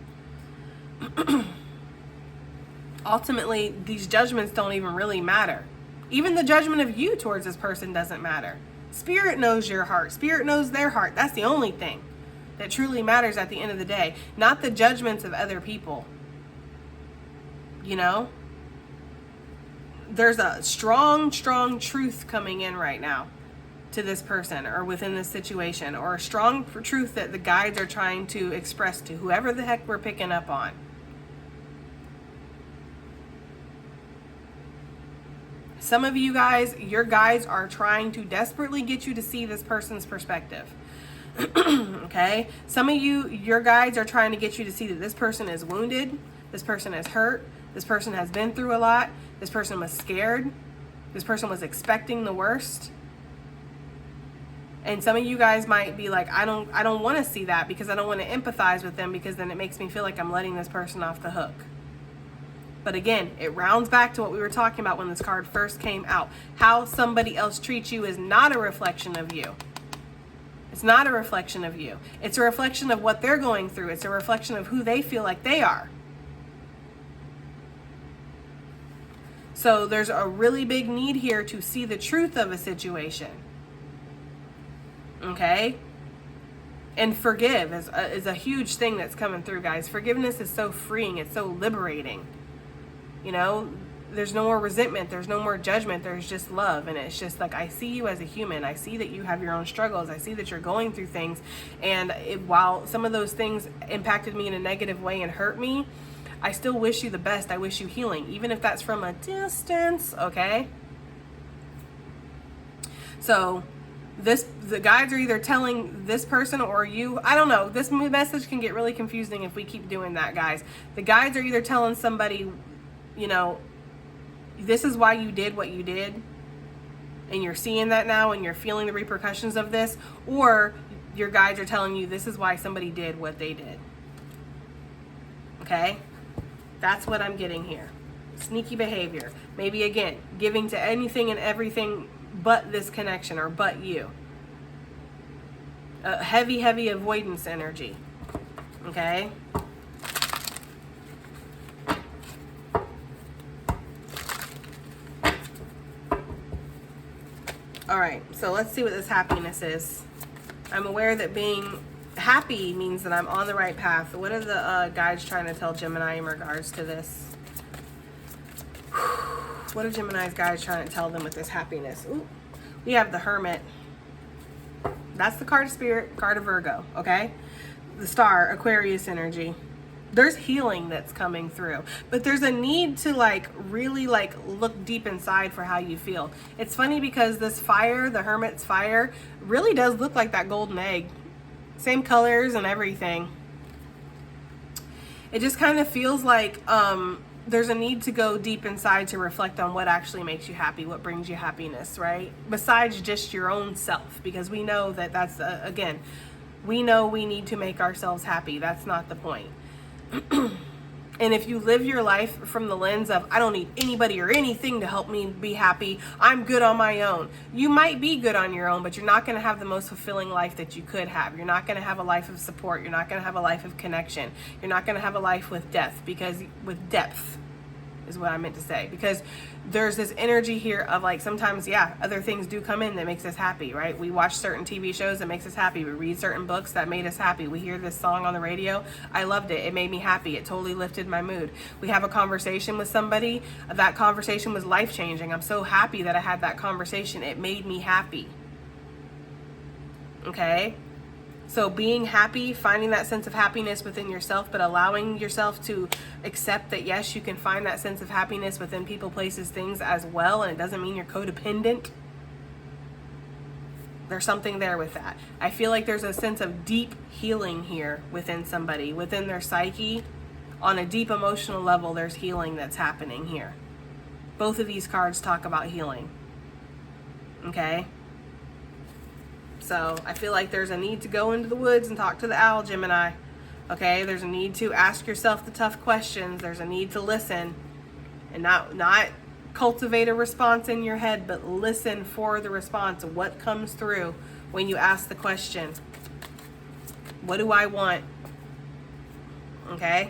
S1: Ultimately, these judgments don't even really matter. Even the judgment of you towards this person doesn't matter. Spirit knows your heart. Spirit knows their heart. That's the only thing that truly matters at the end of the day. Not the judgments of other people. You know? There's a strong truth coming in right now to this person or within this situation, or a strong truth that the guides are trying to express to whoever the heck we're picking up on. Some of you guys, your guides are trying to desperately get you to see this person's perspective. Okay? Some of you, your guides are trying to get you to see that this person is wounded, this person is hurt, this person has been through a lot, this person was scared, this person was expecting the worst. And some of you guys might be like, I don't want to see that because I don't want to empathize with them, because then it makes me feel like I'm letting this person off the hook. But again, it rounds back to what we were talking about when this card first came out. How somebody else treats you is not a reflection of you. It's not a reflection of you. It's a reflection of what they're going through. It's a reflection of who they feel like they are. So there's a really big need here to see the truth of a situation. Okay? And forgive is a huge thing that's coming through, guys. Forgiveness is so freeing. It's so liberating. You know, there's no more resentment. There's no more judgment. There's just love. And it's just like, I see you as a human. I see that you have your own struggles. I see that you're going through things. And while some of those things impacted me in a negative way and hurt me, I still wish you the best. I wish you healing, even if that's from a distance, okay? So the guides are either telling this person or you, I don't know. This message can get really confusing if we keep doing that, guys. The guides are either telling somebody, you know, this is why you did what you did, and you're seeing that now and you're feeling the repercussions of this, or your guides are telling you this is why somebody did what they did. Okay? That's what I'm getting here. Sneaky behavior. Maybe, again, giving to anything and everything but this connection, or but you. Heavy avoidance energy. Okay? All right, so let's see what this happiness is. I'm aware that being happy means that I'm on the right path. What are the guides trying to tell Gemini in regards to this? What are Gemini's guides trying to tell them with this happiness? Ooh, we have the Hermit. That's the card of Spirit, card of Virgo, okay? The Star, Aquarius energy. There's healing that's coming through, but there's a need to really look deep inside for how you feel. It's funny because this fire, the Hermit's fire, really does look like that golden egg. Same colors and everything. It just kind of feels like there's a need to go deep inside to reflect on what actually makes you happy, what brings you happiness, right? Besides just your own self, because we know that that's, again, we know we need to make ourselves happy. That's not the point. And if you live your life from the lens of, I don't need anybody or anything to help me be happy, I'm good on my own. You might be good on your own, but you're not going to have the most fulfilling life that you could have. You're not going to have a life of support. You're not going to have a life of connection. You're not going to have a life with depth, with depth is what I meant to say. Because there's this energy here of sometimes, other things do come in that makes us happy, right? We watch certain TV shows that makes us happy. We read certain books that made us happy. We hear this song on the radio. I loved it. It made me happy. It totally lifted my mood. We have a conversation with somebody. That conversation was life-changing. I'm so happy that I had that conversation. It made me happy. Okay? So being happy, finding that sense of happiness within yourself, but allowing yourself to accept that, yes, you can find that sense of happiness within people, places, things as well. And it doesn't mean you're codependent. There's something there with that. I feel like there's a sense of deep healing here within somebody, within their psyche. On a deep emotional level, there's healing that's happening here. both of these cards talk about healing. Okay? So I feel like there's a need to go into the woods and talk to the owl, Gemini. Okay? There's a need to ask yourself the tough questions. There's a need to listen and not cultivate a response in your head, but listen for the response. What comes through when you ask the question? What do I want? Okay?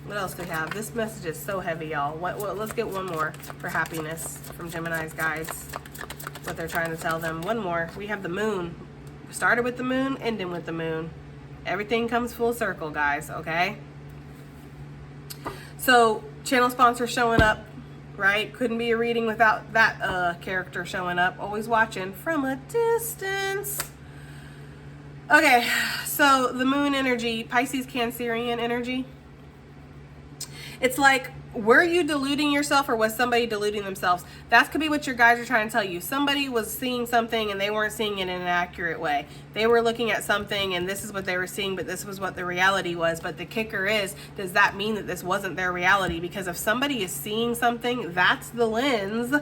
S1: What else do we have? This message is so heavy, y'all. Let's get one more for happiness from Gemini's guides. What they're trying to tell them. One more. We have the moon. Started with the moon, ending with the moon. Everything comes full circle, guys, okay? So, channel sponsor showing up, right? Couldn't be a reading without that character showing up. Always watching from a distance. Okay, so the moon energy, Pisces, Cancerian energy. It's like, were you deluding yourself or was somebody deluding themselves? That could be what your guides are trying to tell you. Somebody was seeing something and they weren't seeing it in an accurate way. They were looking at something and this is what they were seeing, but this was what the reality was. But the kicker is, does that mean that this wasn't their reality? Because if somebody is seeing something, that's the lens,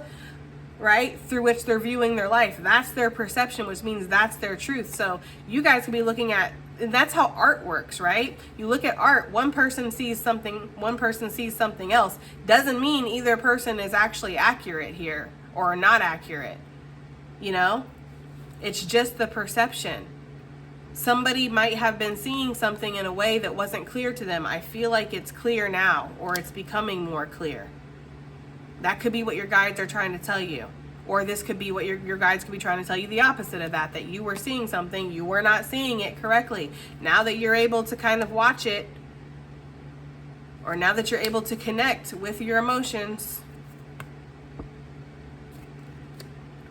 S1: right, through which they're viewing their life. That's their perception, which means that's their truth. So you guys could be looking at, and that's how art works, right? You look at art, one person sees something, one person sees something else. Doesn't mean either person is actually accurate here or not accurate. You know? It's just the perception. Somebody might have been seeing something in a way that wasn't clear to them. I feel like it's clear now, or it's becoming more clear. That could be what your guides are trying to tell you. Or this could be what your guides could be trying to tell you the opposite of that, that you were seeing something, you were not seeing it correctly. Now that you're able to kind of watch it, or now that you're able to connect with your emotions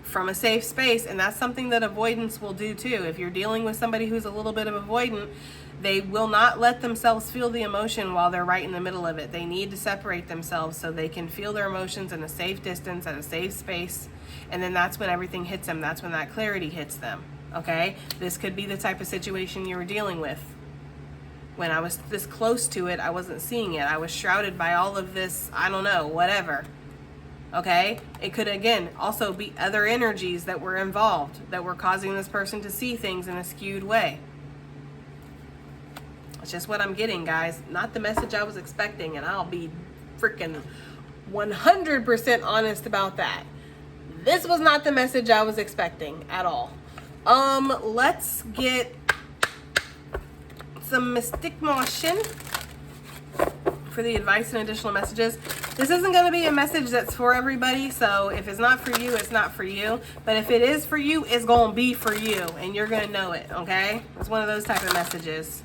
S1: from a safe space, and that's something that avoidance will do too. If you're dealing with somebody who's a little bit of avoidant, they will not let themselves feel the emotion while they're right in the middle of it. They need to separate themselves so they can feel their emotions in a safe distance, at a safe space. And then that's when everything hits them. That's when that clarity hits them. Okay? This could be the type of situation you were dealing with. When I was this close to it, I wasn't seeing it. I was shrouded by all of this, I don't know, whatever. Okay? It could, again, also be other energies that were involved that were causing this person to see things in a skewed way. It's just what I'm getting, guys. Not the message I was expecting, and I'll be freaking 100% honest about that. This was not the message I was expecting at all. Let's get some mystic motion for the advice and additional messages. This isn't going to be a message that's for everybody, so if it's not for you, it's not for you. But if it is for you, it's going to be for you, and you're going to know it, okay? It's one of those type of messages.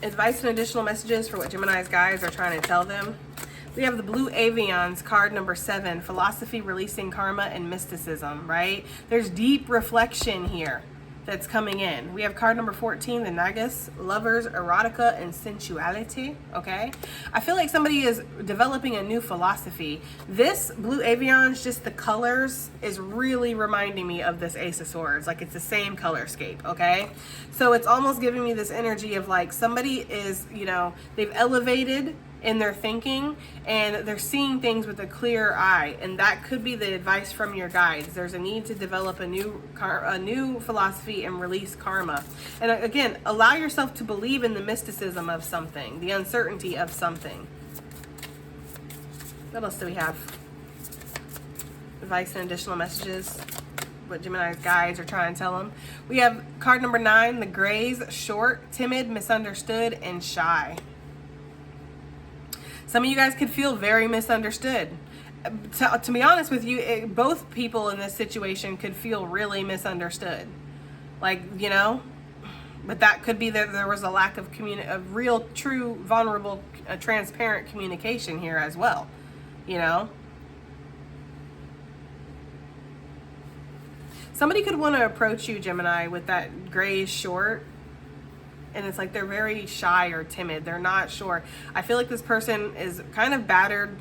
S1: Advice and additional messages for what Gemini's guides are trying to tell them. We have the Blue Avians, card number 7, philosophy, releasing karma, and mysticism, right? There's deep reflection here that's coming in. We have card number 14, the Nagas, lovers, erotica, and sensuality, okay? I feel like somebody is developing a new philosophy. This Blue Avians, just the colors, is really reminding me of this Ace of Swords. Like, it's the same color scape, okay? So it's almost giving me this energy of like somebody is, you know, they've elevated in their thinking and they're seeing things with a clear eye, and that could be the advice from your guides. There's a need to develop a new philosophy and release karma. And again, allow yourself to believe in the mysticism of something, the uncertainty of something. What else do we have? Advice and additional messages, what Gemini's guides are trying to tell them. We have card number 9, the Grays, short, timid, misunderstood, and shy. Some of you guys could feel very misunderstood. To be honest with you, both people in this situation could feel really misunderstood. Like, you know, but that could be that there was a lack of real, true, vulnerable, transparent communication here as well, you know. Somebody could want to approach you, Gemini, with that gray short, and it's like they're very shy or timid. They're not sure. I feel like this person is kind of battered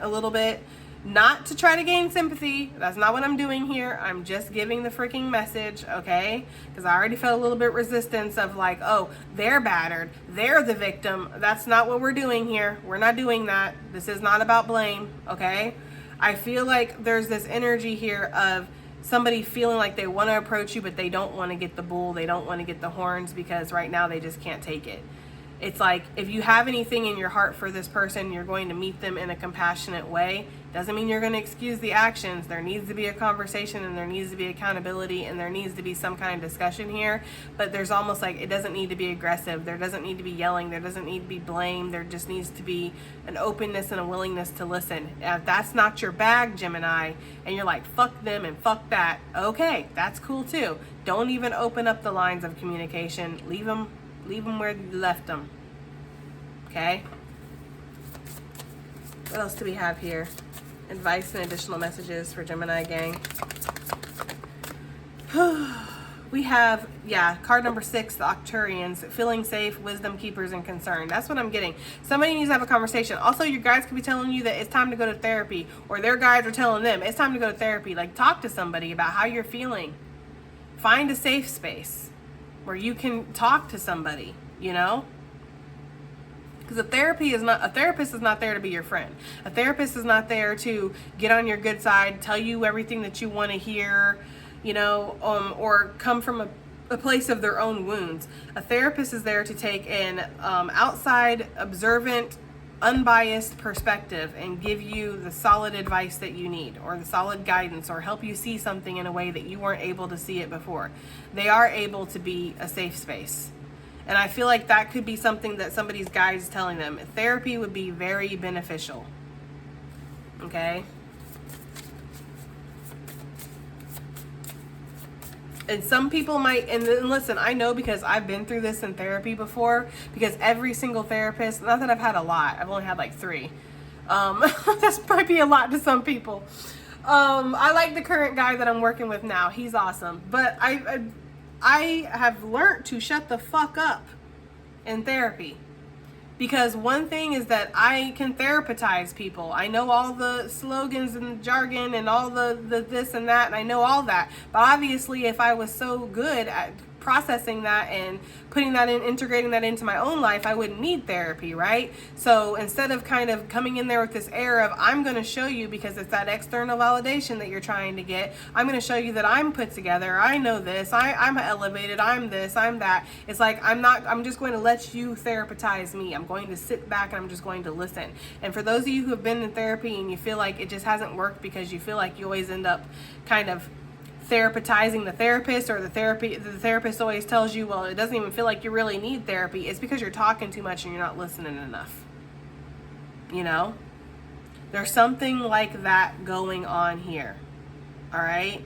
S1: a little bit. Not to try to gain sympathy. That's not what I'm doing here. I'm just giving the freaking message, okay? Because I already felt a little bit resistance of like, oh, they're battered. They're the victim. That's not what we're doing here. We're not doing that. This is not about blame, okay? I feel like there's this energy here of somebody feeling like they want to approach you, but they don't want to get the bull. They don't want to get the horns because right now they just can't take it. It's like if you have anything in your heart for this person, you're going to meet them in a compassionate way. Doesn't mean you're going to excuse the actions. There needs to be a conversation and there needs to be accountability and there needs to be some kind of discussion here. But there's almost like it doesn't need to be aggressive. There doesn't need to be yelling. There doesn't need to be blame. There just needs to be an openness and a willingness to listen. If that's not your bag, Gemini, and you're like, fuck them and fuck that, okay, that's cool too. Don't even open up the lines of communication. Leave them where you left them. Okay? What else do we have here? Advice and additional messages for Gemini gang. We have, card number 6, the Octurians, feeling safe, wisdom keepers, and concern. That's what I'm getting. Somebody needs to have a conversation. Also, your guides could be telling you that it's time to go to therapy, or their guides are telling them it's time to go to therapy. Like, talk to somebody about how you're feeling. Find a safe space where you can talk to somebody, you know? Because a therapist is not there to be your friend. A therapist is not there to get on your good side, tell you everything that you want to hear, you know, or come from a place of their own wounds. A therapist is there to take an outside, observant, unbiased perspective and give you the solid advice that you need, or the solid guidance, or help you see something in a way that you weren't able to see it before. They are able to be a safe space. And I feel like that could be something that somebody's guide is telling them. Therapy would be very beneficial. Okay? And some people might, and listen, I know because I've been through this in therapy before, because every single therapist, not that I've had a lot, I've only had like 3. That's probably a lot to some people. I like the current guy that I'm working with now. He's awesome. But I have learned to shut the fuck up in therapy. Because one thing is that I can therapeutize people. I know all the slogans and jargon and all the this and that, and I know all that. But obviously, if I was so good at processing that and putting that in, integrating that into my own life, I wouldn't need therapy, right? So instead of kind of coming in there with this air of, I'm going to show you, because it's that external validation that you're trying to get, I'm going to show you that I'm put together, I know this, I'm elevated, I'm this, I'm that. It's like, I'm just going to let you therapeutize me. I'm going to sit back and I'm just going to listen. And for those of you who have been in therapy and you feel like it just hasn't worked because you feel like you always end up kind of therapizing the therapist, or the therapist always tells you, well, it doesn't even feel like you really need therapy, it's because you're talking too much and you're not listening enough. You know? There's something like that going on here. All right?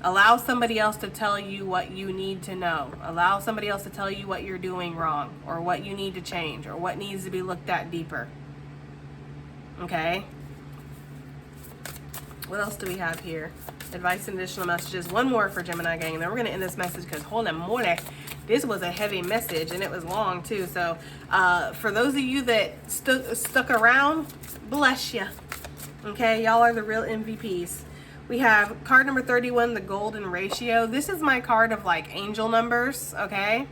S1: Allow somebody else to tell you what you need to know. Allow somebody else to tell you what you're doing wrong, or what you need to change, or what needs to be looked at deeper. Okay? What else do we have here? Advice and additional messages. One more for Gemini gang, and then we're going to end this message because holy moly, this was a heavy message and it was long too. So for those of you that stuck around, bless you. Okay, y'all are the real MVPs. We have card number 31, the golden ratio. This is my card of like angel numbers, okay?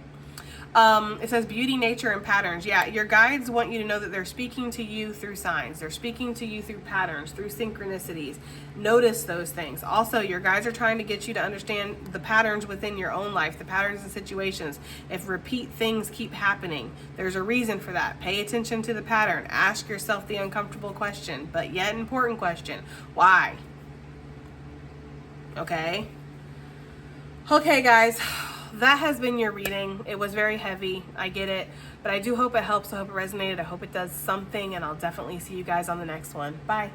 S1: It says beauty, nature, and patterns. Yeah, your guides want you to know that they're speaking to you through signs. They're speaking to you through patterns, through synchronicities. Notice those things. Also, your guides are trying to get you to understand the patterns within your own life, the patterns and situations. If repeat things keep happening, there's a reason for that. Pay attention to the pattern. Ask yourself the uncomfortable question, but yet important question. Why? Okay? Okay, guys. That has been your reading. It was very heavy. I get it. But I do hope it helps. I hope it resonated. I hope it does something. And I'll definitely see you guys on the next one. Bye.